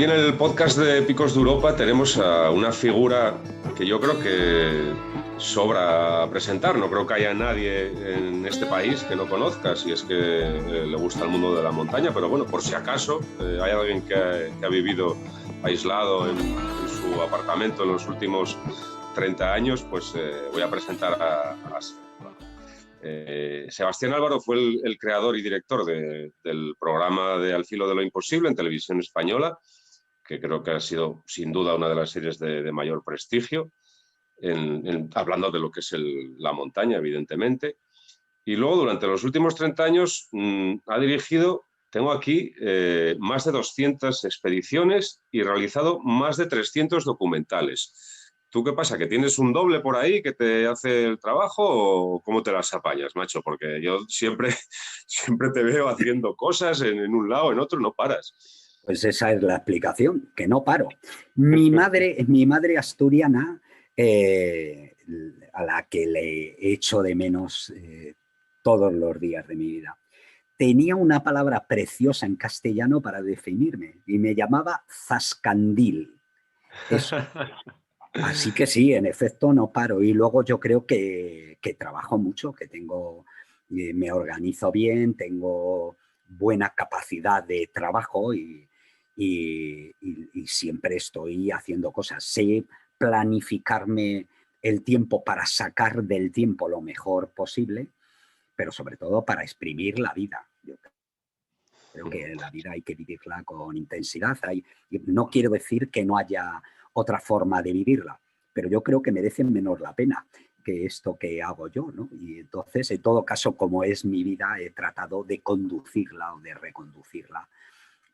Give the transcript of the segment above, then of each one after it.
en el podcast de Picos de Europa tenemos a una figura que yo creo que sobra presentar. No creo que haya nadie en este país que no conozca, si es que le gusta el mundo de la montaña, pero bueno, por si acaso hay alguien que ha vivido aislado en su apartamento en los últimos 30 años, pues voy a presentar a Sebastián Álvaro. Fue el creador y director del programa de Al filo de lo imposible en Televisión Española, que creo que ha sido sin duda una de las series de mayor prestigio, hablando de lo que es la montaña, evidentemente. Y luego, durante los últimos 30 años, ha dirigido, tengo aquí, más de 200 expediciones y realizado más de 300 documentales. ¿Tú qué pasa? ¿Que tienes un doble por ahí que te hace el trabajo o cómo te las apañas, macho? Porque yo siempre te veo haciendo cosas en un lado, en otro, no paras. Pues esa es la explicación, que no paro. Mi madre asturiana, a la que le echo de menos todos los días de mi vida, tenía una palabra preciosa en castellano para definirme y me llamaba zascandil. Eso. Así que sí, en efecto no paro. Y luego yo creo que trabajo mucho, que me organizo bien, tengo buena capacidad de trabajo y siempre estoy haciendo cosas. Sé planificarme el tiempo para sacar del tiempo lo mejor posible, pero sobre todo para exprimir la vida. Yo creo que la vida hay que vivirla con intensidad. No quiero decir que no haya otra forma de vivirla, pero yo creo que merece menos la pena que esto que hago yo, ¿no? Y entonces, en todo caso, como es mi vida, he tratado de conducirla o de reconducirla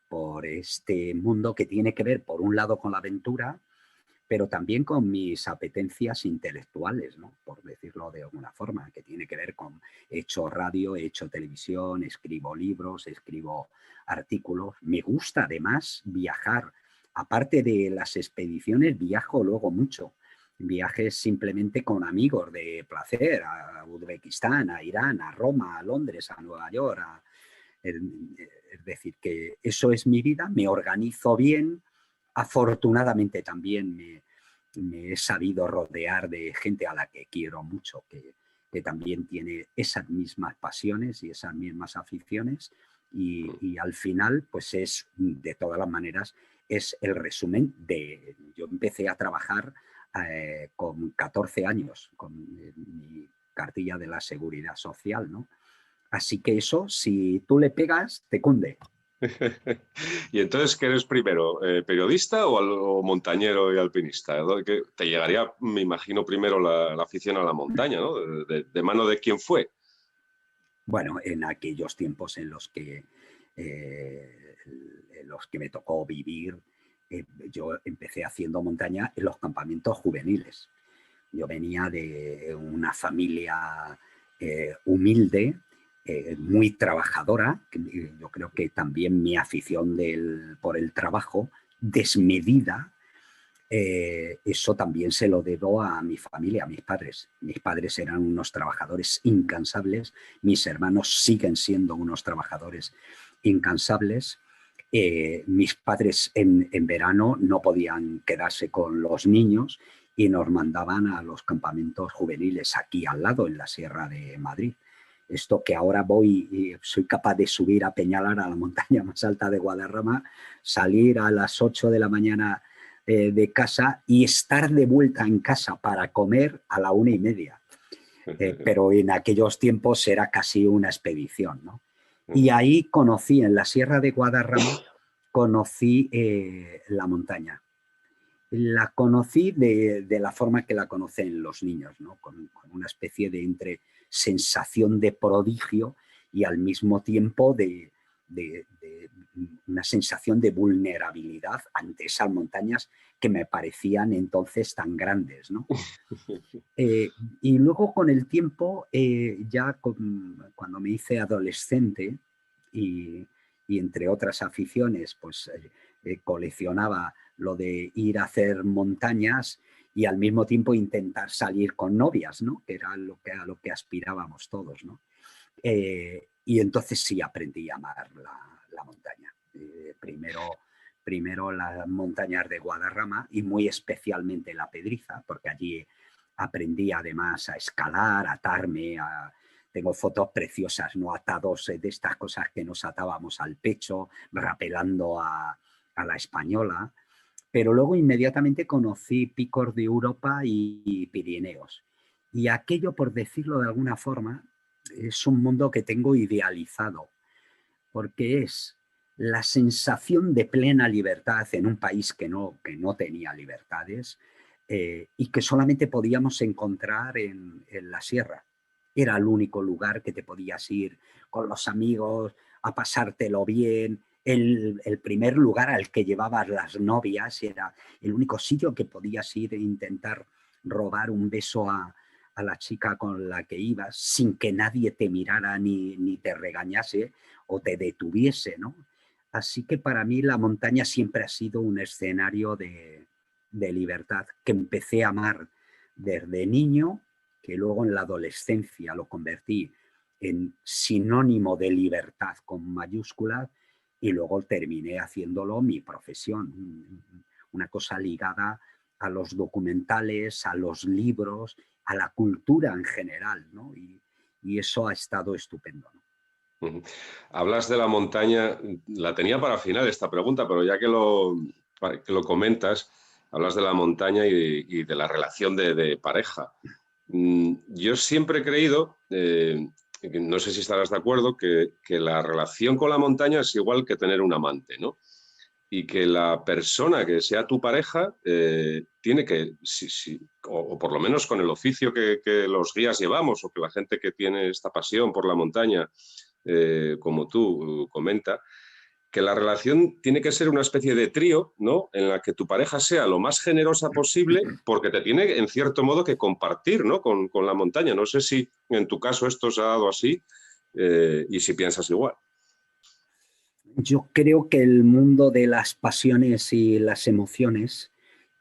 por este mundo que tiene que ver, por un lado, con la aventura, pero también con mis apetencias intelectuales, ¿no? Por decirlo de alguna forma, que tiene que ver con he hecho radio, he hecho televisión, escribo libros, escribo artículos. Me gusta además viajar. Aparte de las expediciones, viajo luego mucho. Viajes simplemente con amigos de placer, a Uzbekistán, a Irán, a Roma, a Londres, a Nueva York. Es decir, que eso es mi vida, me organizo bien. Afortunadamente también me he sabido rodear de gente a la que quiero mucho, que también tiene esas mismas pasiones y esas mismas aficiones y al final, pues es, de todas las maneras, es el resumen de... Yo empecé a trabajar con 14 años, con mi cartilla de la Seguridad Social, ¿no? Así que eso, si tú le pegas, te cunde. Y entonces, ¿qué eres primero? ¿Periodista o montañero y alpinista? Que te llegaría, me imagino, primero la afición a la montaña, ¿no? ¿De mano de quién fue? Bueno, en aquellos tiempos en los que me tocó vivir, yo empecé haciendo montaña en los campamentos juveniles. Yo venía de una familia humilde, muy trabajadora. Yo creo que también mi afición por el trabajo desmedida, eso también se lo debo a mi familia, a mis padres. Mis padres eran unos trabajadores incansables, mis hermanos siguen siendo unos trabajadores incansables. Mis padres en verano no podían quedarse con los niños y nos mandaban a los campamentos juveniles aquí al lado, en la Sierra de Madrid. Esto que ahora voy y soy capaz de subir a Peñalar, a la montaña más alta de Guadarrama, salir a las 8 de la mañana de casa y estar de vuelta en casa para comer a la 1:30. Pero en aquellos tiempos era casi una expedición, ¿no? Y ahí conocí, en la Sierra de Guadarrama, conocí la montaña. La conocí de la forma que la conocen los niños, ¿no? Con una especie de entre sensación de prodigio y al mismo tiempo de una sensación de vulnerabilidad ante esas montañas que me parecían entonces tan grandes, ¿no? Y luego con el tiempo, cuando me hice adolescente y entre otras aficiones, pues coleccionaba lo de ir a hacer montañas y al mismo tiempo intentar salir con novias, ¿no? Que era a lo que aspirábamos todos, ¿no? Y entonces sí aprendí a amar la montaña. Primero primero las montañas de Guadarrama y muy especialmente la Pedriza, porque allí aprendí además a escalar, a atarme, tengo fotos preciosas, ¿no? Atados de estas cosas que nos atábamos al pecho, rapelando a la española. Pero luego inmediatamente conocí picos de Europa y Pirineos. Y aquello, por decirlo de alguna forma, es un mundo que tengo idealizado, porque es la sensación de plena libertad en un país que no tenía libertades y que solamente podíamos encontrar en la sierra. Era el único lugar que te podías ir con los amigos a pasártelo bien. El primer lugar al que llevabas las novias era el único sitio que podías ir e intentar robar un beso a la chica con la que ibas sin que nadie te mirara ni te regañase o te detuviese, ¿no? Así que para mí la montaña siempre ha sido un escenario de libertad que empecé a amar desde niño, que luego en la adolescencia lo convertí en sinónimo de libertad con mayúsculas y luego terminé haciéndolo mi profesión, una cosa ligada a los documentales, a los libros, a la cultura en general, ¿no? Y eso ha estado estupendo, ¿no? Hablas de la montaña, la tenía para final esta pregunta, pero ya que lo comentas, hablas de la montaña y de la relación de pareja. Yo siempre he creído, no sé si estarás de acuerdo, que la relación con la montaña es igual que tener un amante, ¿no? Y que la persona que sea tu pareja tiene que, o por lo menos con el oficio que los guías llevamos, o que la gente que tiene esta pasión por la montaña, como tú comenta, que la relación tiene que ser una especie de trío, ¿no? En la que tu pareja sea lo más generosa posible, porque te tiene, en cierto modo, que compartir, ¿no? con la montaña. No sé si en tu caso esto se ha dado así y si piensas igual. Yo creo que el mundo de las pasiones y las emociones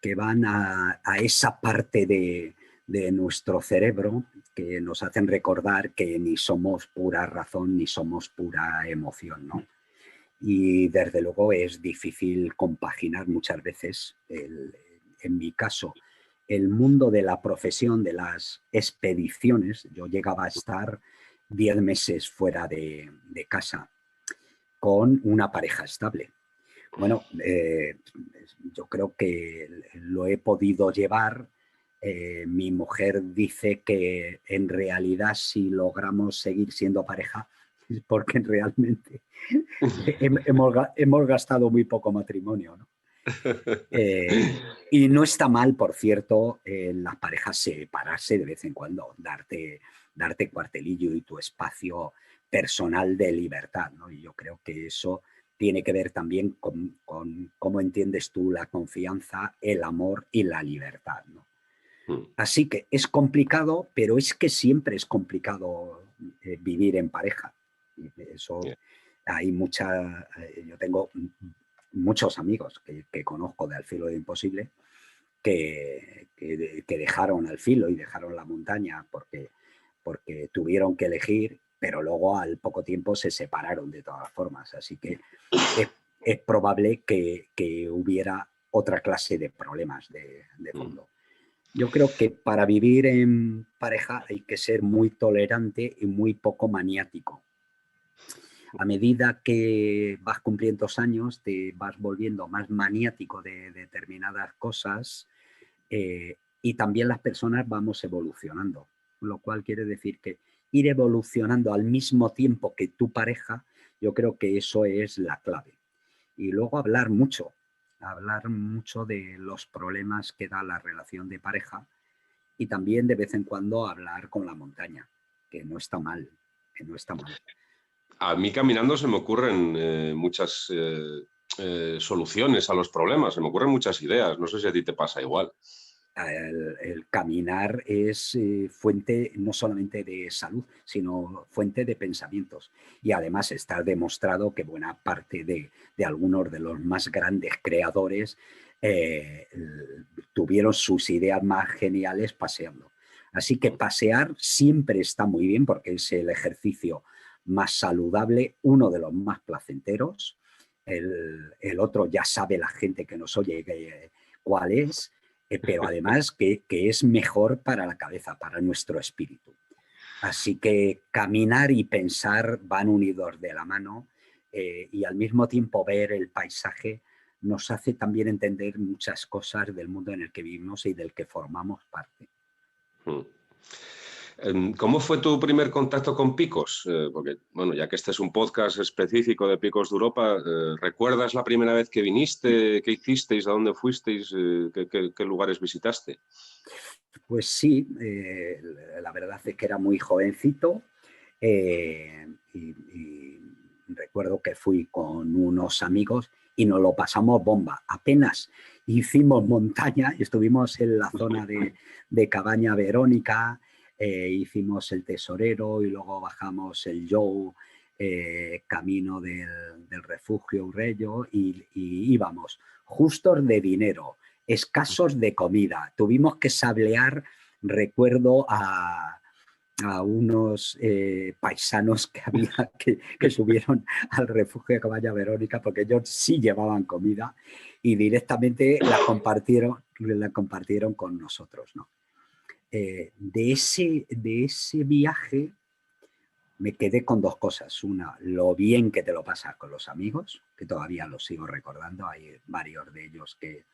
que van a esa parte de nuestro cerebro que nos hacen recordar que ni somos pura razón ni somos pura emoción, ¿no? Y desde luego es difícil compaginar muchas veces, en mi caso, el mundo de la profesión, de las expediciones. Yo llegaba a estar 10 meses fuera de casa con una pareja estable. Bueno, yo creo que lo he podido llevar. Mi mujer dice que en realidad si logramos seguir siendo pareja es porque realmente hemos gastado muy poco matrimonio, ¿no? Y no está mal, por cierto, las parejas separarse de vez en cuando, darte cuartelillo y tu espacio personal de libertad, ¿no? Y yo creo que eso tiene que ver también con cómo entiendes tú la confianza, el amor y la libertad, ¿no? Así que es complicado, pero es que siempre es complicado vivir en pareja. Eso hay yo tengo muchos amigos que conozco de Al Filo de Imposible que dejaron Al Filo y dejaron la montaña porque tuvieron que elegir, pero luego al poco tiempo se separaron de todas formas. Así que es probable que hubiera otra clase de problemas de fondo. Yo creo que para vivir en pareja hay que ser muy tolerante y muy poco maniático. A medida que vas cumpliendo años, te vas volviendo más maniático de determinadas cosas y también las personas vamos evolucionando, lo cual quiere decir que ir evolucionando al mismo tiempo que tu pareja, yo creo que eso es la clave. Y luego hablar mucho de los problemas que da la relación de pareja y también de vez en cuando hablar con la montaña, que no está mal, que no está mal. A mí caminando se me ocurren muchas soluciones a los problemas, se me ocurren muchas ideas. No sé si a ti te pasa igual. El caminar es fuente no solamente de salud, sino fuente de pensamientos. Y además está demostrado que buena parte de algunos de los más grandes creadores tuvieron sus ideas más geniales paseando. Así que pasear siempre está muy bien porque es el ejercicio más saludable, uno de los más placenteros el otro ya sabe la gente que nos oye cuál es, pero además que es mejor para la cabeza, para nuestro espíritu. Así que caminar y pensar van unidos de la mano, y al mismo tiempo ver el paisaje nos hace también entender muchas cosas del mundo en el que vivimos y del que formamos parte. ¿Cómo fue tu primer contacto con picos? Porque, bueno, ya que este es un podcast específico de Picos de Europa, ¿recuerdas la primera vez que viniste? ¿Qué hicisteis? ¿A dónde fuisteis? ¿Qué lugares visitaste? Pues sí, la verdad es que era muy jovencito, y recuerdo que fui con unos amigos y nos lo pasamos bomba. Apenas hicimos montaña, estuvimos en la zona de Cabaña Verónica, hicimos el Tesorero y luego bajamos el Jou, camino del refugio Urrello, y íbamos justos de dinero, escasos de comida. Tuvimos que sablear, recuerdo, a unos paisanos que había que subieron al refugio de Cabaña Verónica, porque ellos sí llevaban comida y directamente la compartieron con nosotros, ¿no? De ese viaje me quedé con dos cosas. Una, lo bien que te lo pasas con los amigos, que todavía los sigo recordando. Hay varios de ellos que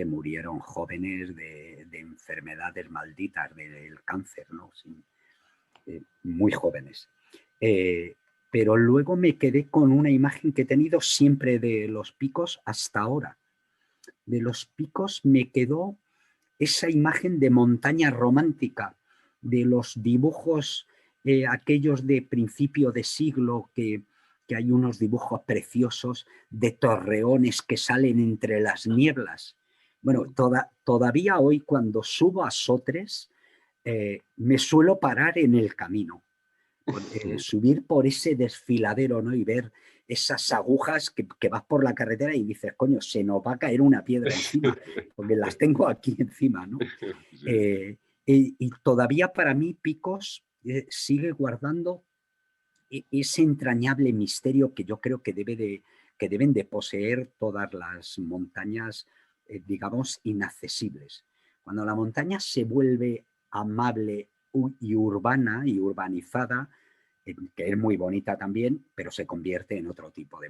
murieron jóvenes de enfermedades malditas, del cáncer, ¿no? Muy jóvenes. Pero luego me quedé con una imagen que he tenido siempre de los picos hasta ahora. De los picos me quedó esa imagen de montaña romántica, de los dibujos aquellos de principio de siglo, que hay unos dibujos preciosos de torreones que salen entre las nieblas. Bueno, todavía hoy cuando subo a Sotres, me suelo parar en el camino, subir por ese desfiladero, ¿no? Y ver esas agujas que vas por la carretera y dices, coño, se nos va a caer una piedra encima, porque las tengo aquí encima, ¿no? Y todavía para mí Picos sigue guardando ese entrañable misterio que yo creo que deben de poseer todas las montañas, digamos, inaccesibles. Cuando la montaña se vuelve amable y urbana y urbanizada, que es muy bonita también, pero se convierte en otro tipo de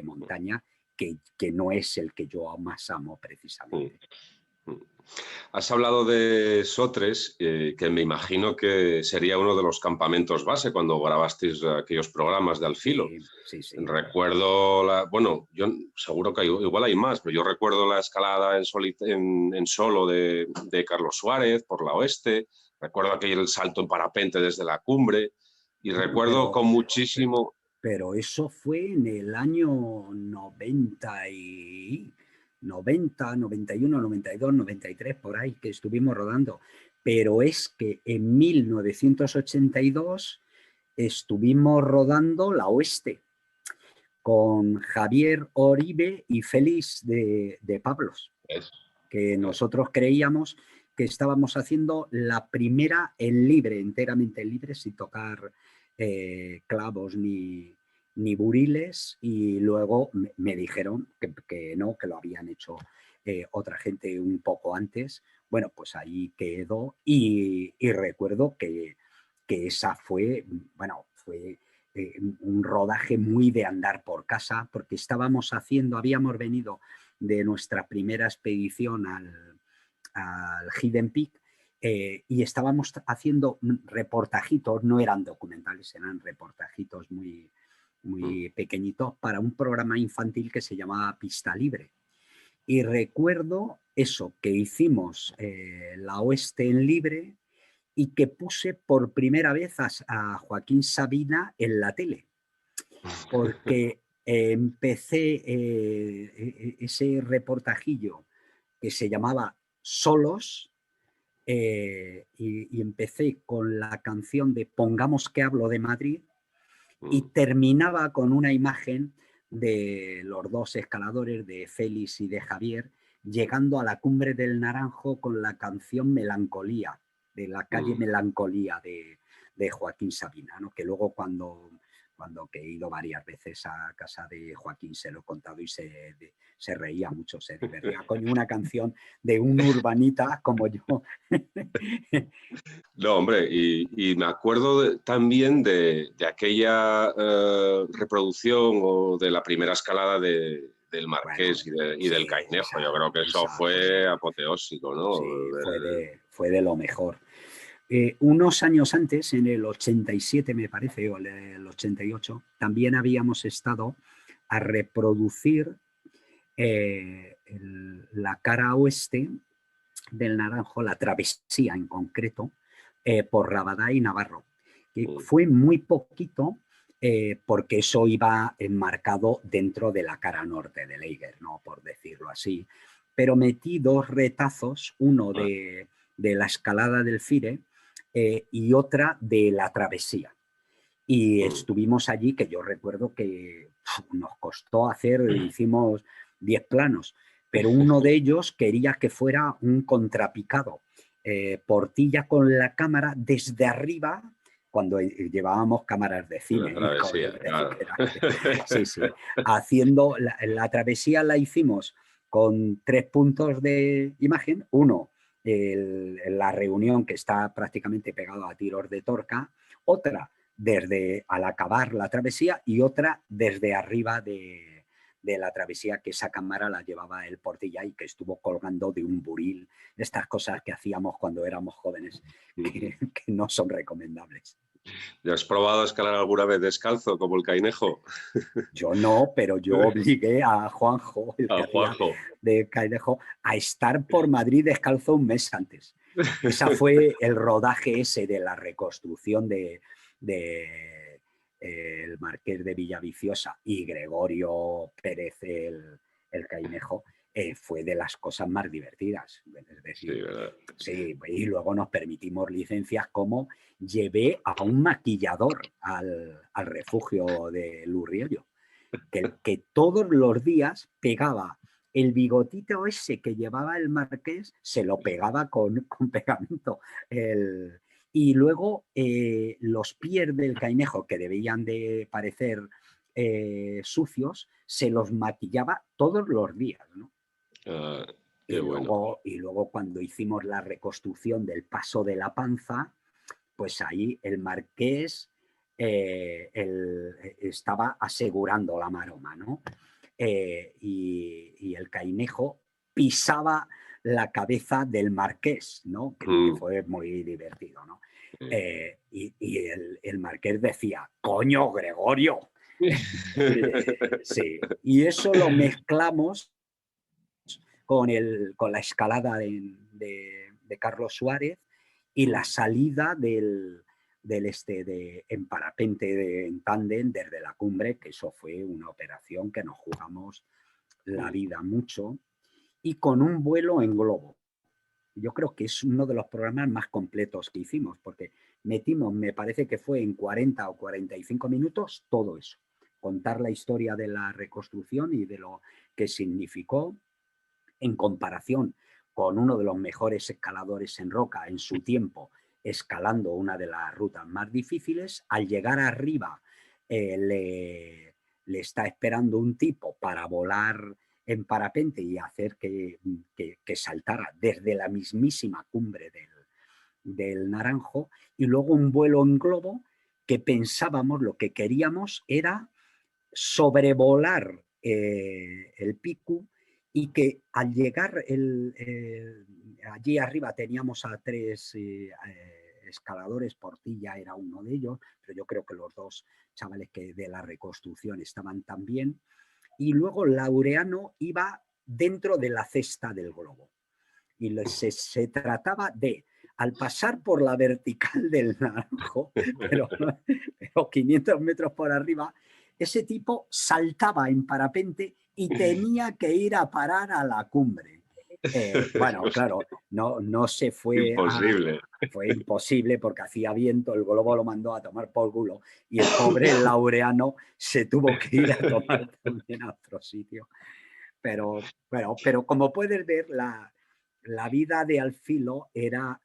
montaña que no es el que yo más amo precisamente. Has hablado de Sotres, que me imagino que sería uno de los campamentos base cuando grabasteis aquellos programas de Al Filo. Sí, sí. Recuerdo, bueno, yo seguro que igual hay más, pero yo recuerdo la escalada en solo de Carlos Suárez por la oeste, recuerdo aquel salto en parapente desde la cumbre, y recuerdo con muchísimo... Pero eso fue en el año 91, 92, 93, por ahí, que estuvimos rodando. Pero es que en 1982 estuvimos rodando la oeste con Javier Oribe y Félix de Pablos, que nosotros creíamos que estábamos haciendo la primera en libre, enteramente libre, sin tocar clavos ni buriles, y luego me dijeron que no, que lo habían hecho otra gente un poco antes. Bueno, pues ahí quedó, y recuerdo que esa fue, bueno, fue un rodaje muy de andar por casa, porque habíamos venido de nuestra primera expedición al Hidden Peak, y estábamos haciendo reportajitos, no eran documentales, eran reportajitos muy, muy pequeñitos para un programa infantil que se llamaba Pista Libre. Y recuerdo eso, que hicimos la oeste en libre, y que puse por primera vez a Joaquín Sabina en la tele, porque empecé ese reportajillo que se llamaba Solos, y empecé con la canción de Pongamos que hablo de Madrid, y terminaba con una imagen de los dos escaladores, de Félix y de Javier, llegando a la cumbre del Naranjo con la canción Melancolía, de la calle Melancolía de Joaquín Sabina, ¿no? Que luego cuando cuando que he ido varias veces a casa de Joaquín, se lo he contado y se reía mucho, se divertía. Coño, una canción de un urbanita como yo. No, hombre, y me acuerdo también de aquella reproducción o de la primera escalada del Bueno, Marqués y del sí, Cainejo. Yo creo que eso esa fue apoteósico, ¿no? sí, fue de lo mejor. Unos años antes, en el 87 me parece, o el 88, también habíamos estado a reproducir la cara oeste del Naranjo, la travesía en concreto, por Rabadá y Navarro. Que fue muy poquito porque eso iba enmarcado dentro de la cara norte del Eiger, ¿no? Por decirlo así. Pero metí dos retazos, uno de la escalada del Fire y otra de la travesía. Y estuvimos allí, que yo recuerdo que nos costó hacer, hicimos 10 planos, pero uno de ellos quería que fuera un contrapicado. Portilla con la cámara desde arriba, cuando llevábamos cámaras de La cine, travesía, joder, claro. sí, sí, haciendo la travesía la hicimos con 3 puntos de imagen, uno, la reunión que está prácticamente pegado a tiros de torca, otra desde al acabar la travesía y otra desde arriba de la travesía, que esa cámara la llevaba el Portilla y que estuvo colgando de un buril, estas cosas que hacíamos cuando éramos jóvenes, que no son recomendables. ¿Ya has probado a escalar alguna vez descalzo como el Cainejo? Yo no, pero yo obligué a Juanjo, el que A hacía Juanjo. de Cainejo, a estar por Madrid descalzo un mes antes. Esa fue el rodaje ese de la reconstrucción de el Marqués de Villaviciosa y Gregorio Pérez el Cainejo, fue de las cosas más divertidas. Es Sí, decir, ¿verdad? sí, y luego nos permitimos licencias como llevé a un maquillador al refugio de Lurriello, que todos los días pegaba el bigotito ese que llevaba el marqués, se lo pegaba con pegamento. Y luego los pies del Cainejo, que debían de parecer sucios, se los maquillaba todos los días, ¿no? Qué bueno. Y luego cuando hicimos la reconstrucción del Paso de la Panza, pues ahí el marqués estaba asegurando la maroma, ¿no? Y el Cainejo pisaba la cabeza del marqués, ¿no? Que fue muy divertido, ¿no? Y el marqués decía, coño, Gregorio. Sí, y eso lo mezclamos con la escalada de Carlos Suárez y la salida en parapente en tándem desde la cumbre, que eso fue una operación que nos jugamos la vida mucho, y con un vuelo en globo. Yo creo que es uno de los programas más completos que hicimos, porque metimos, me parece que fue en 40 o 45 minutos, todo eso. Contar la historia de la reconstrucción y de lo que significó en comparación con uno de los mejores escaladores en roca en su tiempo, escalando una de las rutas más difíciles. Al llegar arriba, le está esperando un tipo para volar en parapente y hacer que saltara desde la mismísima cumbre del Naranjo, y luego un vuelo en globo que pensábamos, lo que queríamos era sobrevolar el Pico, y que al llegar allí arriba teníamos a 3 escaladores, Portilla era uno de ellos, pero yo creo que los 2 chavales que de la reconstrucción estaban también, y luego Laureano iba dentro de la cesta del globo. Y se trataba de, al pasar por la vertical del Naranjo, pero 500 metros por arriba, ese tipo saltaba en parapente y tenía que ir a parar a la cumbre. Bueno, claro, no se fue Imposible. fue imposible porque hacía viento, el globo lo mandó a tomar por culo y el pobre Laureano se tuvo que ir a tomar también a otro sitio. Pero como puedes ver, la vida de Alfilo era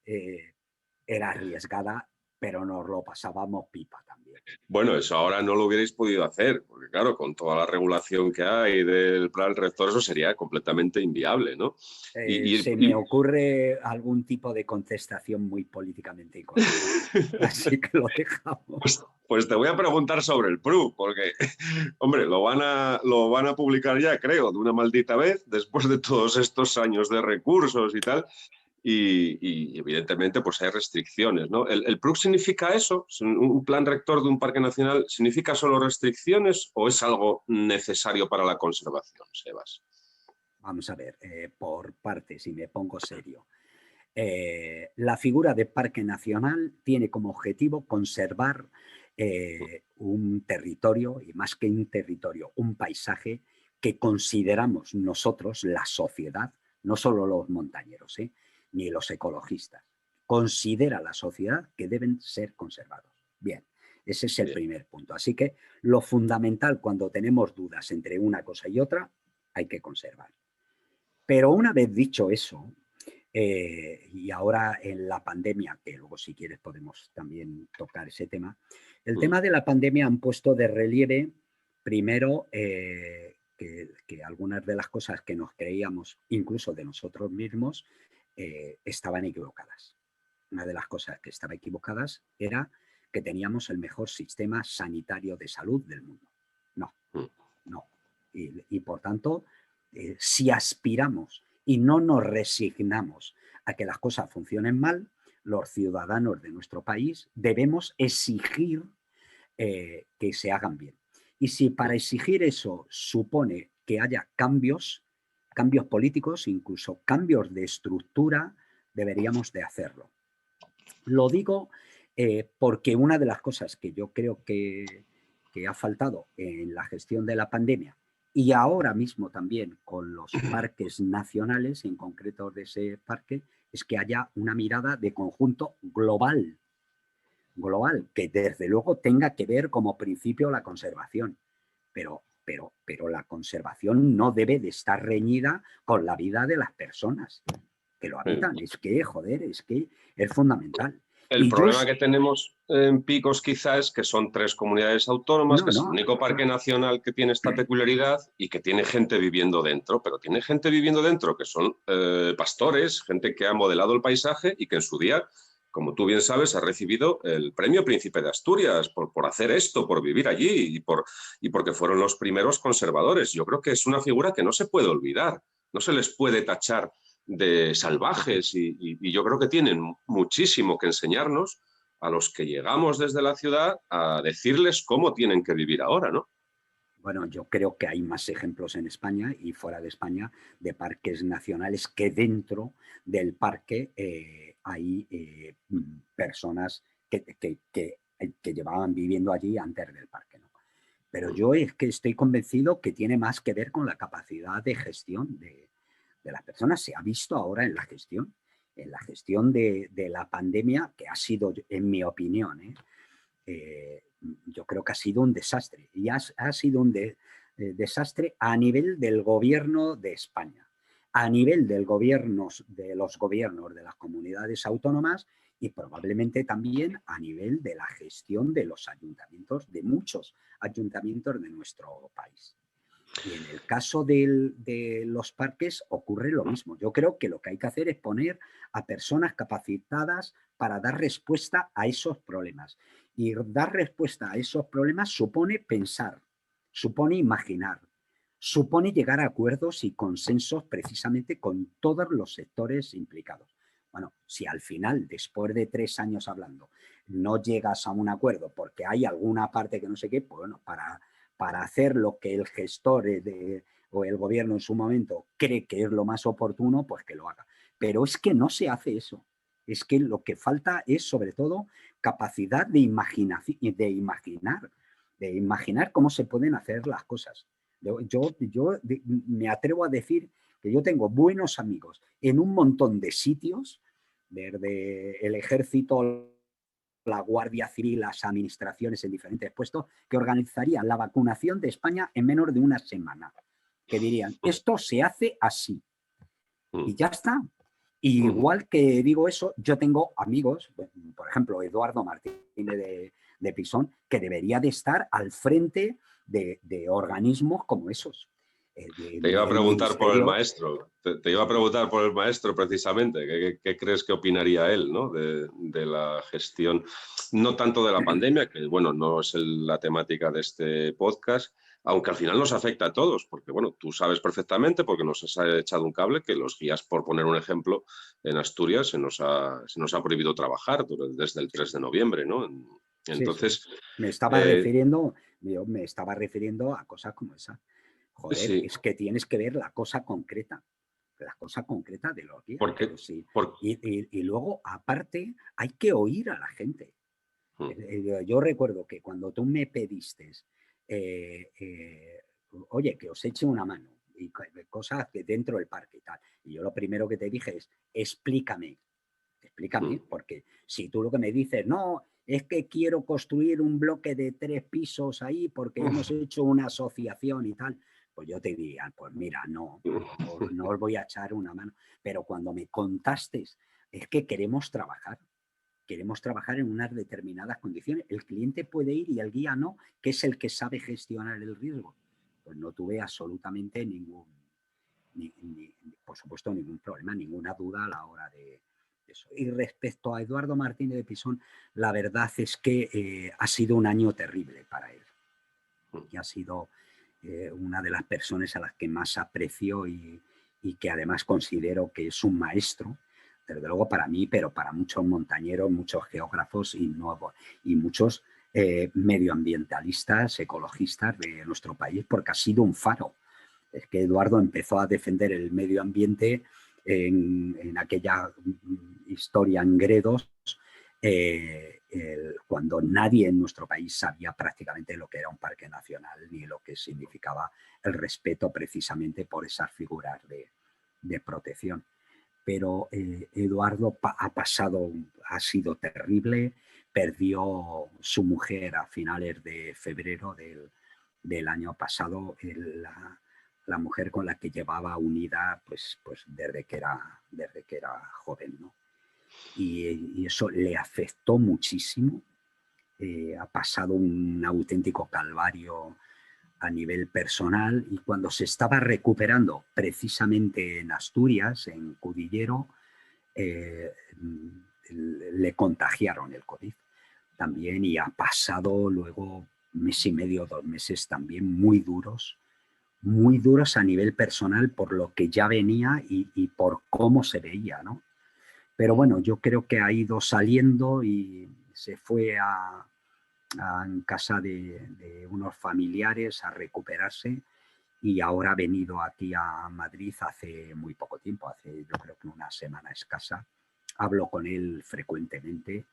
arriesgada, pero nos lo pasábamos pipa también. Bueno, eso ahora no lo hubierais podido hacer, porque claro, con toda la regulación que hay del plan rector, eso sería completamente inviable, ¿no? Se me ocurre algún tipo de contestación muy políticamente incorrecta, así que lo dejamos. Pues te voy a preguntar sobre el PRU, porque, hombre, lo van a publicar ya, creo, de una maldita vez, después de todos estos años de recursos y tal. Y evidentemente pues hay restricciones, ¿no? ¿El PRUC significa eso? ¿Un plan rector de un parque nacional significa solo restricciones o es algo necesario para la conservación, Sebas? Vamos a ver, por partes, y me pongo serio. La figura de parque nacional tiene como objetivo conservar un territorio, y más que un territorio, un paisaje que consideramos nosotros, la sociedad, no solo los montañeros, ni los ecologistas, considera la sociedad que deben ser conservados. Bien, ese es el primer punto. Así que lo fundamental cuando tenemos dudas entre una cosa y otra, hay que conservar. Pero una vez dicho eso, y ahora en la pandemia, que luego si quieres podemos también tocar ese tema, el tema de la pandemia han puesto de relieve, primero, que algunas de las cosas que nos creíamos, incluso de nosotros mismos, estaban equivocadas. Una de las cosas que estaba equivocadas era que teníamos el mejor sistema sanitario de salud del mundo. No, no. Y por tanto, si aspiramos y no nos resignamos a que las cosas funcionen mal, los ciudadanos de nuestro país debemos exigir que se hagan bien. Y si para exigir eso supone que haya cambios políticos, incluso cambios de estructura, deberíamos de hacerlo. Lo digo porque una de las cosas que yo creo que ha faltado en la gestión de la pandemia y ahora mismo también con los parques nacionales, en concreto de ese parque, es que haya una mirada de conjunto global, que desde luego tenga que ver como principio la conservación, pero la conservación no debe de estar reñida con la vida de las personas que lo habitan. Es que, joder, es que es fundamental. El problema que tenemos en Picos quizá es que son 3 comunidades autónomas, que es el único parque nacional que tiene esta peculiaridad y que tiene gente viviendo dentro, pero tiene gente viviendo dentro que son pastores, gente que ha modelado el paisaje y que en su día, como tú bien sabes, ha recibido el premio Príncipe de Asturias por hacer esto, por vivir allí y porque fueron los primeros conservadores. Yo creo que es una figura que no se puede olvidar, no se les puede tachar de salvajes y yo creo que tienen muchísimo que enseñarnos a los que llegamos desde la ciudad a decirles cómo tienen que vivir ahora, ¿no? Bueno, yo creo que hay más ejemplos en España y fuera de España de parques nacionales que dentro del parque hay personas que llevaban viviendo allí antes del parque, ¿no? Pero yo es que estoy convencido que tiene más que ver con la capacidad de gestión de las personas. Se ha visto ahora en la gestión de la pandemia, que ha sido, en mi opinión, yo creo que ha sido un desastre. Y ha sido un desastre a nivel del gobierno de España, a nivel de los gobiernos de las comunidades autónomas y probablemente también a nivel de la gestión de los ayuntamientos, de muchos ayuntamientos de nuestro país. Y en el caso de los parques ocurre lo mismo. Yo creo que lo que hay que hacer es poner a personas capacitadas para dar respuesta a esos problemas. Y dar respuesta a esos problemas supone pensar, supone imaginar, supone llegar a acuerdos y consensos precisamente con todos los sectores implicados. Bueno, si al final, después de 3 años hablando, no llegas a un acuerdo porque hay alguna parte que no sé qué, pues bueno, para hacer lo que el gestor o el gobierno en su momento cree que es lo más oportuno, pues que lo haga. Pero es que no se hace eso. Es que lo que falta es, sobre todo, capacidad de imaginación, de imaginar cómo se pueden hacer las cosas. Yo me atrevo a decir que yo tengo buenos amigos en un montón de sitios, desde el ejército, la Guardia Civil, las administraciones en diferentes puestos, que organizarían la vacunación de España en menos de una semana. Que dirían, esto se hace así. Y ya está. Y igual que digo eso, yo tengo amigos, por ejemplo, Eduardo Martínez de Pisón, que debería de estar al frente de organismos como esos. Te iba a El preguntar por el ministerio. maestro, te iba a preguntar por el maestro precisamente, ¿qué crees que opinaría él, ¿no? de la gestión, no tanto de la pandemia, que bueno, no es la temática de este podcast, aunque al final nos afecta a todos, porque bueno, tú sabes perfectamente, porque nos has echado un cable, que los guías, por poner un ejemplo, en Asturias se nos ha prohibido trabajar desde el 3 de noviembre, ¿no? Sí, sí. Entonces, Me estaba refiriendo a cosas como esa. Joder, sí, es que tienes que ver la cosa concreta de los guías. porque, Sí. por, Y luego, aparte, hay que oír a la gente. Yo recuerdo que cuando tú me pediste, oye, que os eche una mano, y cosas de dentro del parque y tal, y yo lo primero que te dije es, explícame, porque si tú lo que me dices, no, es que quiero construir un bloque de 3 pisos ahí porque hemos hecho una asociación y tal, pues yo te diría, pues mira, no os voy a echar una mano. Pero cuando me contaste, es que queremos trabajar en unas determinadas condiciones. El cliente puede ir y el guía no, que es el que sabe gestionar el riesgo. Pues no tuve absolutamente por supuesto, ningún problema, ninguna duda a la hora de eso. Y respecto a Eduardo Martínez de Pisón, la verdad es que ha sido un año terrible para él. Y ha sido una de las personas a las que más aprecio y que además considero que es un maestro, desde luego para mí, pero para muchos montañeros, muchos geógrafos y muchos medioambientalistas, ecologistas de nuestro país, porque ha sido un faro. Es que Eduardo empezó a defender el medio ambiente en aquella historia en Gredos, cuando nadie en nuestro país sabía prácticamente lo que era un parque nacional ni lo que significaba el respeto precisamente por esas figuras de protección. Pero Eduardo ha sido terrible, perdió su mujer a finales de febrero del año pasado, la mujer con la que llevaba unida pues desde que era joven, ¿no? Y eso le afectó muchísimo. Ha pasado un auténtico calvario a nivel personal, y cuando se estaba recuperando precisamente en Asturias, en Cudillero, le contagiaron el COVID también, y ha pasado luego mes y medio, 2 meses también muy duros a nivel personal por lo que ya venía y por cómo se veía, ¿no? Pero bueno, yo creo que ha ido saliendo y se fue en casa de unos familiares a recuperarse, y ahora ha venido aquí a Madrid hace muy poco tiempo, hace yo creo que una semana escasa. Hablo con él frecuentemente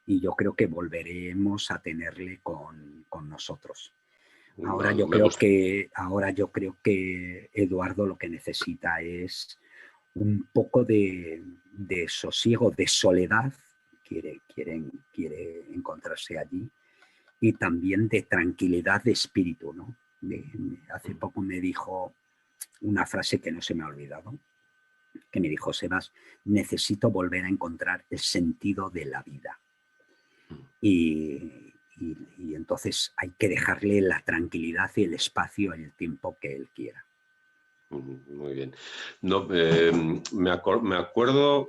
y yo creo que volveremos a tenerle con nosotros. Ahora no, yo me creo gusta. que Eduardo lo que necesita es un poco de sosiego, de soledad, quiere encontrarse allí, y también de tranquilidad de espíritu, ¿no? Hace poco me dijo una frase que no se me ha olvidado, que me dijo: Sebas, necesito volver a encontrar el sentido de la vida. Y entonces hay que dejarle la tranquilidad y el espacio y el tiempo que él quiera. Muy bien. No, me acuerdo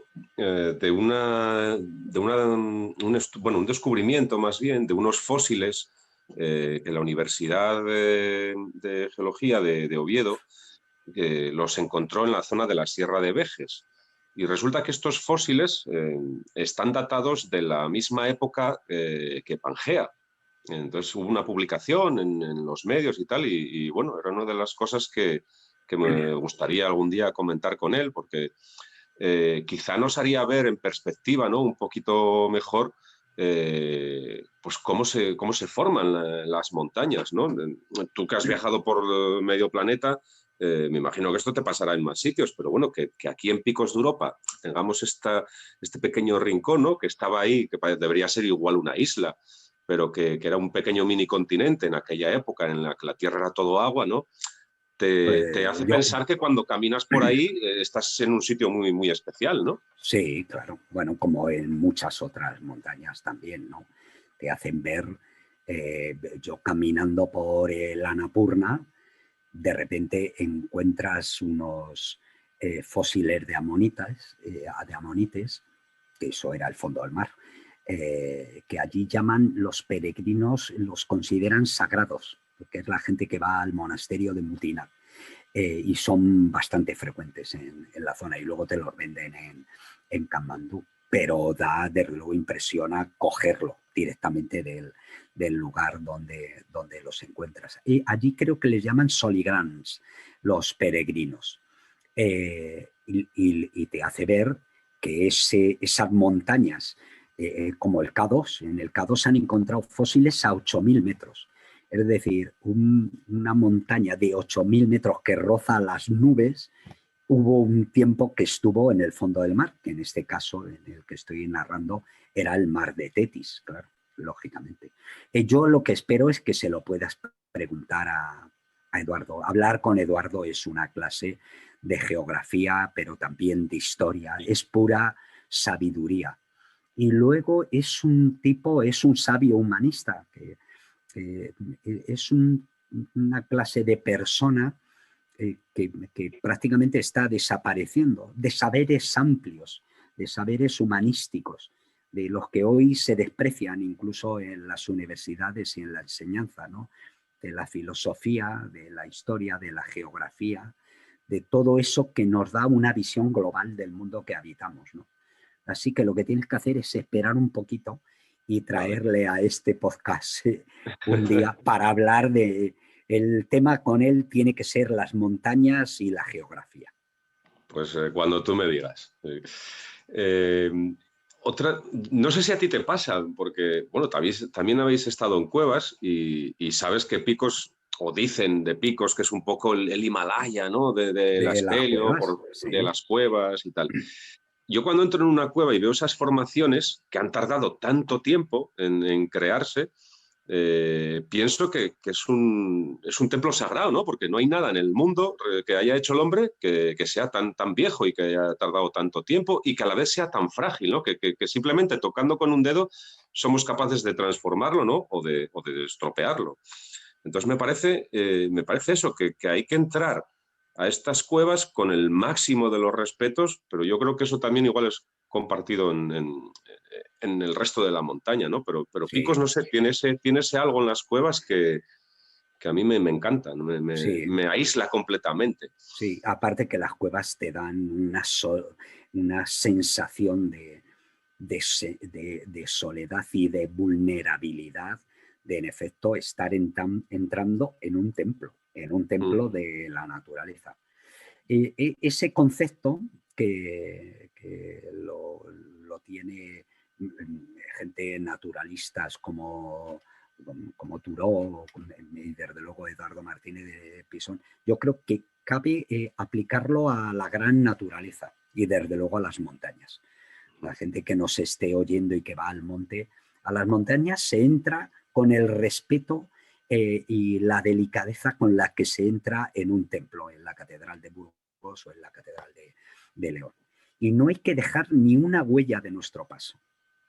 un descubrimiento más bien de unos fósiles que la Universidad de Geología de Oviedo los encontró en la zona de la Sierra de Vejes. Y resulta que estos fósiles están datados de la misma época que Pangea. Entonces hubo una publicación en los medios y tal, y bueno, era una de las cosas que me gustaría algún día comentar con él, porque quizá nos haría ver en perspectiva, ¿no? Un poquito mejor pues cómo se forman las montañas, ¿no? Tú que has viajado por medio planeta, me imagino que esto te pasará en más sitios, pero bueno, que aquí en Picos de Europa tengamos este pequeño rincón, ¿no? Que estaba ahí, que debería ser igual una isla, pero que era un pequeño mini continente en aquella época en la que la Tierra era todo agua, ¿no? te hace pensar que cuando caminas por ahí estás en un sitio muy, muy especial, ¿no? Sí, claro. Bueno, como en muchas otras montañas también, ¿no? Te hacen ver, yo caminando por el Annapurna, de repente encuentras unos fósiles de amonites, que eso era el fondo del mar, que allí llaman los peregrinos, los consideran sagrados, que es la gente que va al monasterio de Mutina. Y son bastante frecuentes en la zona y luego te los venden en Katmandú, pero desde luego impresiona cogerlo directamente del lugar donde los encuentras. Y allí creo que les llaman soligrans, los peregrinos, y te hace ver que esas montañas, como el K2, en el K2 han encontrado fósiles a 8.000 metros. Es decir, una montaña de 8.000 metros que roza las nubes, hubo un tiempo que estuvo en el fondo del mar, que en este caso, en el que estoy narrando, era el mar de Tetis, claro, lógicamente. Yo lo que espero es que se lo puedas preguntar a Eduardo. Hablar con Eduardo es una clase de geografía, pero también de historia, es pura sabiduría. Y luego es un sabio humanista, que es una clase de persona que prácticamente está desapareciendo, de saberes amplios, de saberes humanísticos, de los que hoy se desprecian incluso en las universidades y en la enseñanza, ¿no? De la filosofía, de la historia, de la geografía, de todo eso que nos da una visión global del mundo que habitamos, ¿no? Así que lo que tienes que hacer es esperar un poquito y traerle a este podcast un día para hablar de... El tema con él tiene que ser las montañas y la geografía. Pues cuando tú me digas. Eh, no sé si a ti te pasa, porque bueno, también habéis estado en cuevas y sabes que Picos, o dicen de Picos, que es un poco el Himalaya, ¿no? De la De las Espelio, cuevas, de sí. las cuevas y tal. Yo cuando entro en una cueva y veo esas formaciones que han tardado tanto tiempo en crearse, pienso que es un templo sagrado, ¿no? Porque no hay nada en el mundo que haya hecho el hombre que sea tan viejo y que haya tardado tanto tiempo y que a la vez sea tan frágil, ¿no? Que simplemente tocando con un dedo somos capaces de transformarlo, ¿no? O de estropearlo. Entonces me parece eso, que hay que entrar a estas cuevas con el máximo de los respetos, pero yo creo que eso también igual es compartido en el resto de la montaña, ¿no? Pero Picos, Sí, no sé, tiene ese algo en las cuevas que a mí me encanta, ¿no? sí, Me aísla completamente. sí. Aparte que las cuevas te dan una sensación de soledad y de vulnerabilidad, de en efecto estar entrando en un templo de la naturaleza. Ese concepto que lo tiene gente naturalistas como Turó y desde luego Eduardo Martínez de Pisón, yo creo que cabe aplicarlo a la gran naturaleza y desde luego a las montañas. La gente que nos esté oyendo y que va al monte, a las montañas se entra con el respeto y la delicadeza con la que se entra en un templo, en la Catedral de Burgos o en la Catedral de León. Y no hay que dejar ni una huella de nuestro paso.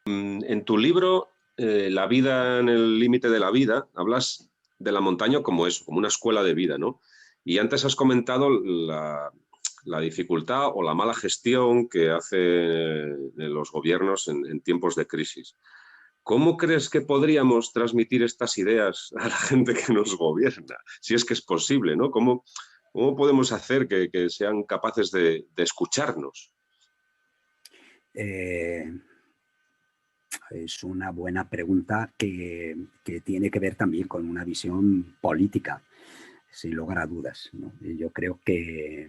En tu libro, La vida en el límite de la vida, hablas de la montaña como eso, como una escuela de vida, ¿no? Y antes has comentado la dificultad o la mala gestión que hacen los gobiernos en tiempos de crisis. ¿Cómo crees que podríamos transmitir estas ideas a la gente que nos gobierna? Si es que es posible, ¿no? ¿Cómo podemos hacer que sean capaces de escucharnos? Es una buena pregunta que tiene que ver también con una visión política, sin lugar a dudas, ¿no? Yo creo que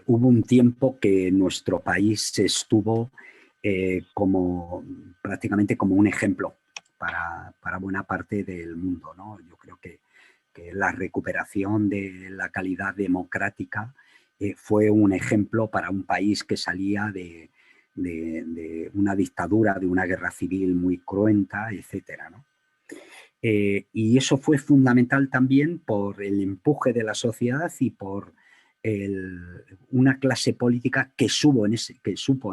hubo un tiempo que nuestro país estuvo prácticamente como un ejemplo para buena parte del mundo, ¿no? Yo creo que la recuperación de la calidad democrática fue un ejemplo para un país que salía de una dictadura, de una guerra civil muy cruenta, etcétera, ¿no? Y eso fue fundamental también por el empuje de la sociedad y por una clase política que supo en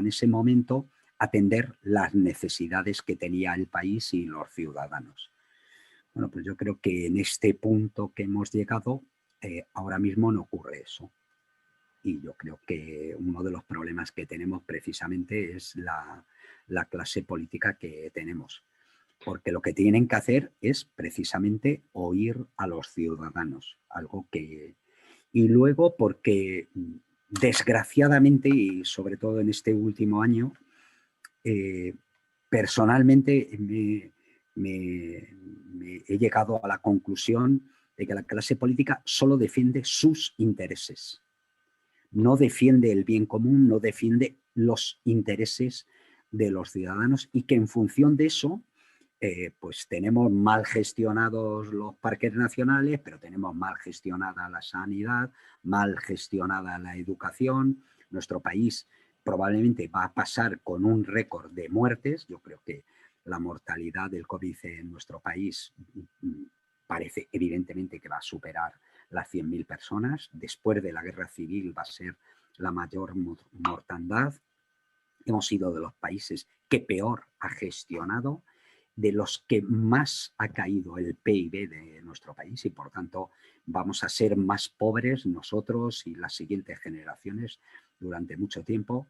ese momento atender las necesidades que tenía el país y los ciudadanos. Bueno, pues yo creo que en este punto que hemos llegado, ahora mismo no ocurre eso. Y yo creo que uno de los problemas que tenemos precisamente es la clase política que tenemos. Porque lo que tienen que hacer es precisamente oír a los ciudadanos. Y luego porque desgraciadamente, y sobre todo en este último año, personalmente he llegado a la conclusión de que la clase política solo defiende sus intereses. No defiende el bien común, no defiende los intereses de los ciudadanos y que en función de eso, pues tenemos mal gestionados los parques nacionales, pero tenemos mal gestionada la sanidad, mal gestionada la educación. Nuestro país probablemente va a pasar con un récord de muertes. Yo creo que la mortalidad del COVID en nuestro país parece evidentemente que va a superar las 100.000 personas. Después de la guerra civil va a ser la mayor mortandad. Hemos sido de los países que peor ha gestionado, de los que más ha caído el PIB de nuestro país y por tanto vamos a ser más pobres nosotros y las siguientes generaciones durante mucho tiempo.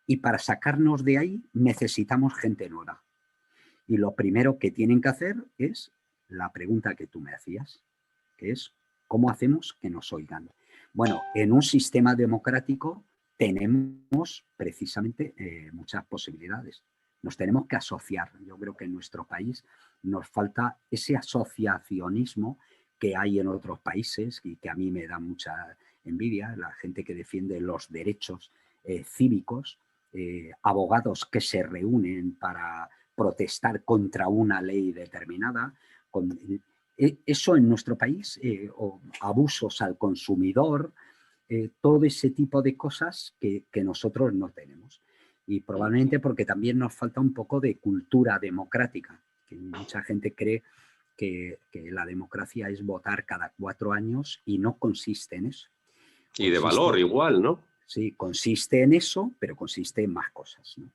Y para sacarnos de ahí necesitamos gente nueva. Y lo primero que tienen que hacer es la pregunta que tú me hacías, que es ¿cómo hacemos que nos oigan? Bueno, en un sistema democrático tenemos precisamente muchas posibilidades. Nos tenemos que asociar. Yo creo que en nuestro país nos falta ese asociacionismo que hay en otros países y que a mí me da mucha envidia, la gente que defiende los derechos cívicos, abogados que se reúnen para protestar contra una ley determinada. Eso en nuestro país, o abusos al consumidor, todo ese tipo de cosas que nosotros no tenemos. Y probablemente porque también nos falta un poco de cultura democrática, que mucha gente cree que la democracia es votar cada 4 años y no consiste en eso. Y de valor igual, ¿no? Sí, consiste en eso, pero consiste en más cosas, ¿no?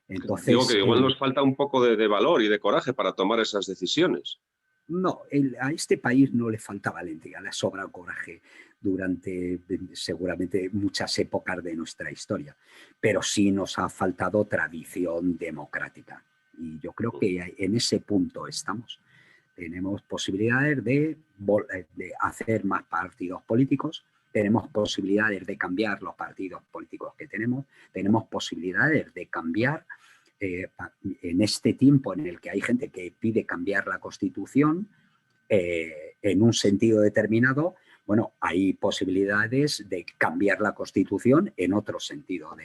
Entonces, digo que igual nos falta un poco de valor y de coraje para tomar esas decisiones. No, a este país no le falta valentía, le sobra coraje durante seguramente muchas épocas de nuestra historia, pero sí nos ha faltado tradición democrática. Y yo creo que en ese punto estamos. Tenemos posibilidades de hacer más partidos políticos, tenemos posibilidades de cambiar los partidos políticos que tenemos posibilidades de cambiar en este tiempo en el que hay gente que pide cambiar la Constitución en un sentido determinado, bueno, hay posibilidades de cambiar la Constitución en otro sentido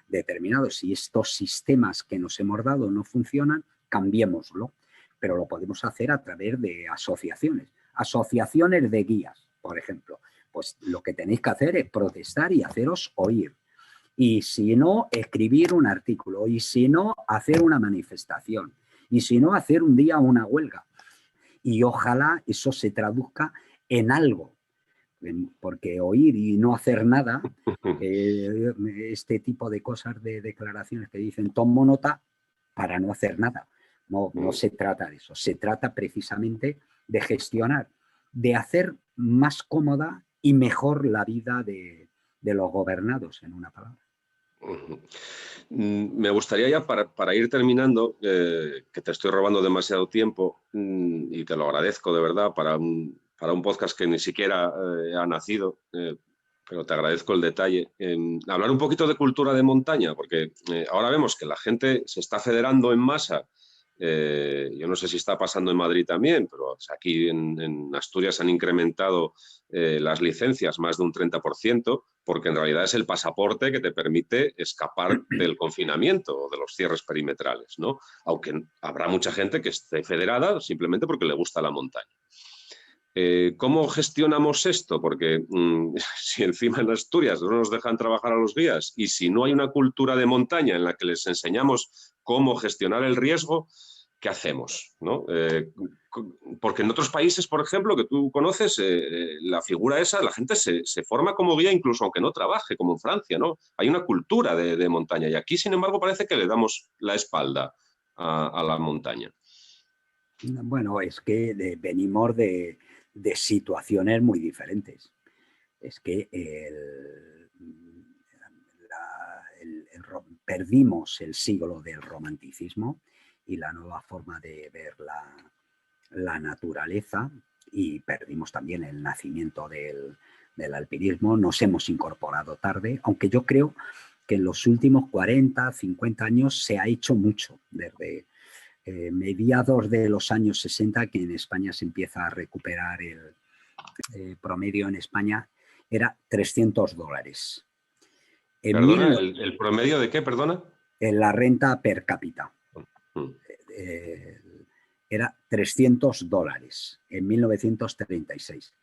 determinado. Si estos sistemas que nos hemos dado no funcionan, cambiémoslo, pero lo podemos hacer a través de asociaciones. Asociaciones de guías, por ejemplo. Pues lo que tenéis que hacer es protestar y haceros oír. Y si no, escribir un artículo. Y si no, hacer una manifestación. Y si no, hacer un día una huelga. Y ojalá eso se traduzca en algo. Porque oír y no hacer nada, este tipo de cosas, de declaraciones que dicen tomo nota para no hacer nada. No se trata de eso. Se trata precisamente de gestionar, de hacer más cómoda y mejor la vida de los gobernados, en una palabra. Me gustaría ya para ir terminando, que te estoy robando demasiado tiempo y te lo agradezco de verdad para un podcast que ni siquiera ha nacido, pero te agradezco el detalle. Hablar un poquito de cultura de montaña, porque ahora vemos que la gente se está federando en masa. Yo no sé si está pasando en Madrid también, pero aquí en Asturias han incrementado las licencias más de un 30%, porque en realidad es el pasaporte que te permite escapar del confinamiento o de los cierres perimetrales, ¿no? Aunque habrá mucha gente que esté federada simplemente porque le gusta la montaña. ¿Cómo gestionamos esto? Porque si encima en Asturias no nos dejan trabajar a los guías y si no hay una cultura de montaña en la que les enseñamos cómo gestionar el riesgo, ¿qué hacemos? ¿No? Porque en otros países, por ejemplo, que tú conoces, la figura esa, la gente se forma como guía incluso aunque no trabaje, como en Francia, ¿no? Hay una cultura de montaña y aquí, sin embargo, parece que le damos la espalda a la montaña. Bueno, es que venimos de situaciones muy diferentes. Es que perdimos el siglo del romanticismo y la nueva forma de ver la naturaleza, y perdimos también el nacimiento del alpinismo. Nos hemos incorporado tarde, aunque yo creo que en los últimos 40, 50 años se ha hecho mucho, desde mediados de los años 60, que en España se empieza a recuperar el promedio en España, era $300. En, ¿Perdona? mil, ¿El promedio de qué? Perdona. en la renta per cápita Mm. eh, era $300 en 1936.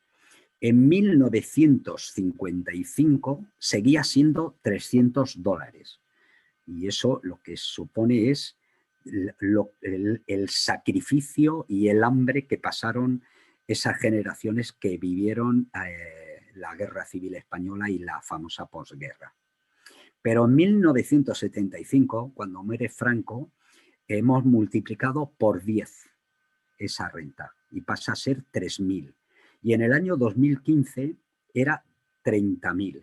En 1955 seguía siendo $300. Y eso lo que supone es el sacrificio y el hambre que pasaron esas generaciones que vivieron la Guerra Civil Española y la famosa posguerra. Pero en 1975, cuando muere Franco, hemos multiplicado por 10 esa renta y pasa a ser 3.000. Y en el año 2015 era 30.000.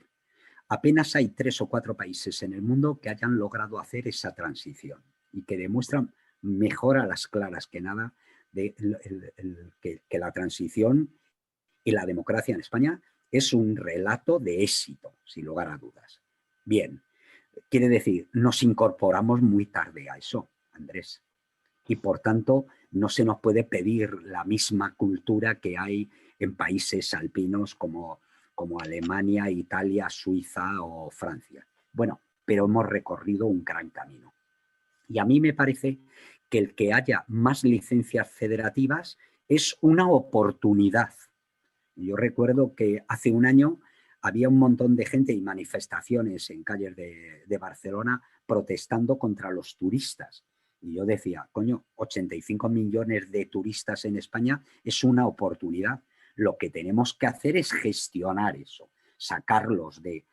Apenas hay 3 o 4 países en el mundo que hayan logrado hacer esa transición y que demuestran mejor a las claras que nada que la transición y la democracia en España es un relato de éxito, sin lugar a dudas. Bien, quiere decir, nos incorporamos muy tarde a eso, Andrés, y por tanto no se nos puede pedir la misma cultura que hay en países alpinos como Alemania, Italia, Suiza o Francia. Bueno, pero hemos recorrido un gran camino. Y a mí me parece que el que haya más licencias federativas es una oportunidad. Yo recuerdo que hace un año había un montón de gente y manifestaciones en calles de Barcelona protestando contra los turistas. Y yo decía, coño, 85 millones de turistas en España es una oportunidad. Lo que tenemos que hacer es gestionar eso, sacarlos de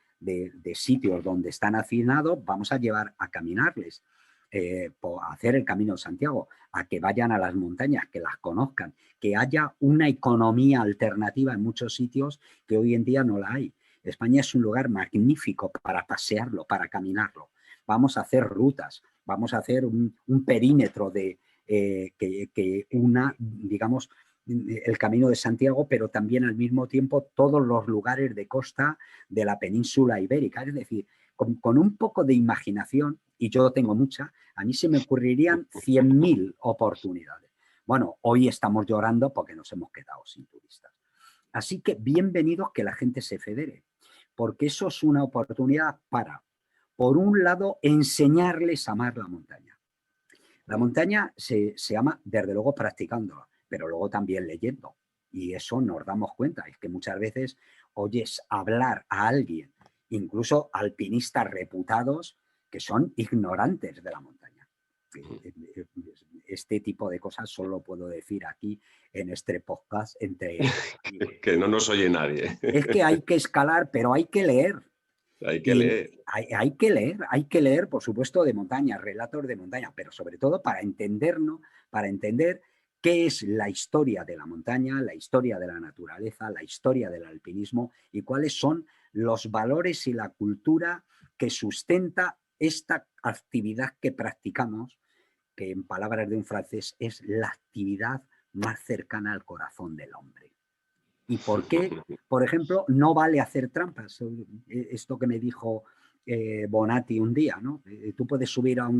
sitios donde están hacinados, vamos a llevar a caminarles, a hacer el Camino de Santiago, a que vayan a las montañas, que las conozcan, que haya una economía alternativa en muchos sitios que hoy en día no la hay. España es un lugar magnífico para pasearlo, para caminarlo. Vamos a hacer rutas, vamos a hacer un perímetro de que una, digamos, el Camino de Santiago, pero también al mismo tiempo todos los lugares de costa de la península ibérica. Es decir, con un poco de imaginación, y yo tengo mucha, a mí se me ocurrirían 100.000 oportunidades. Bueno, hoy estamos llorando porque nos hemos quedado sin turistas. Así que bienvenidos que la gente se federe, porque eso es una oportunidad para, por un lado, enseñarles a amar la montaña. La montaña se ama, desde luego, practicándola, pero luego también leyendo. Y eso nos damos cuenta, es que muchas veces oyes hablar a alguien, incluso alpinistas reputados, que son ignorantes de la montaña. Este tipo de cosas solo lo puedo decir aquí en este podcast. Que no nos oye nadie. Es que hay que escalar, pero hay que leer. Hay que Y leer. hay que leer, por supuesto, de montaña, relatos de montaña, pero sobre todo para entendernos, para entender qué es la historia de la montaña, la historia de la naturaleza, la historia del alpinismo y cuáles son los valores y la cultura que sustenta esta actividad que practicamos, que en palabras de un francés es la actividad más cercana al corazón del hombre. ¿Y por qué, por ejemplo, no vale hacer trampas? Esto que me dijo Bonatti un día, ¿no? Tú puedes subir a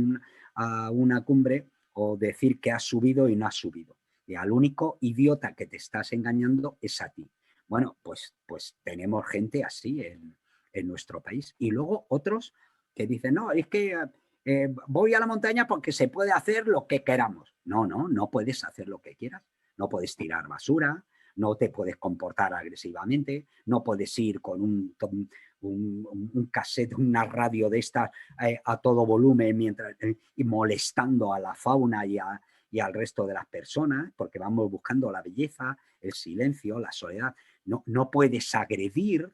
una cumbre o decir que has subido y no has subido. Y al único idiota que te estás engañando es a ti. Bueno, pues tenemos gente así en nuestro país. Y luego otros que dicen, no, es que voy a la montaña porque se puede hacer lo que queramos. No puedes hacer lo que quieras. No puedes tirar basura, no te puedes comportar agresivamente, no puedes ir con un cassette, una radio de estas a todo volumen y molestando a la fauna y al resto de las personas, porque vamos buscando la belleza, el silencio, la soledad. No puedes agredir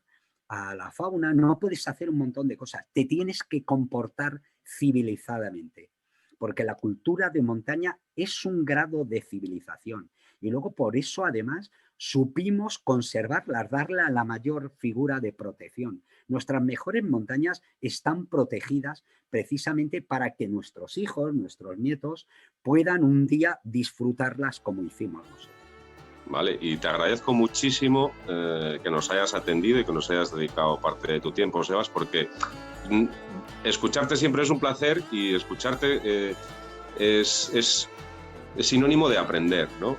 a la fauna, no puedes hacer un montón de cosas. Te tienes que comportar civilizadamente, porque la cultura de montaña es un grado de civilización. Y luego por eso, además, supimos conservarlas, darle la mayor figura de protección. Nuestras mejores montañas están protegidas precisamente para que nuestros hijos, nuestros nietos, puedan un día disfrutarlas como hicimos nosotros. Vale, y te agradezco muchísimo que nos hayas atendido y que nos hayas dedicado parte de tu tiempo, Sebas, porque escucharte siempre es un placer y escucharte es sinónimo de aprender, ¿no?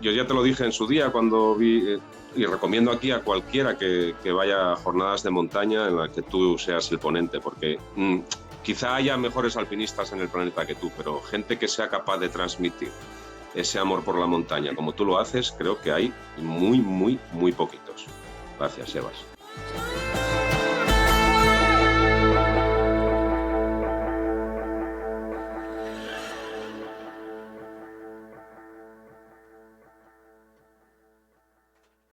Yo ya te lo dije en su día cuando vi, y recomiendo aquí a cualquiera que vaya a jornadas de montaña en las que tú seas el ponente, porque quizá haya mejores alpinistas en el planeta que tú, pero gente que sea capaz de transmitir ese amor por la montaña como tú lo haces, creo que hay muy, muy, muy poquitos. Gracias, Sebas.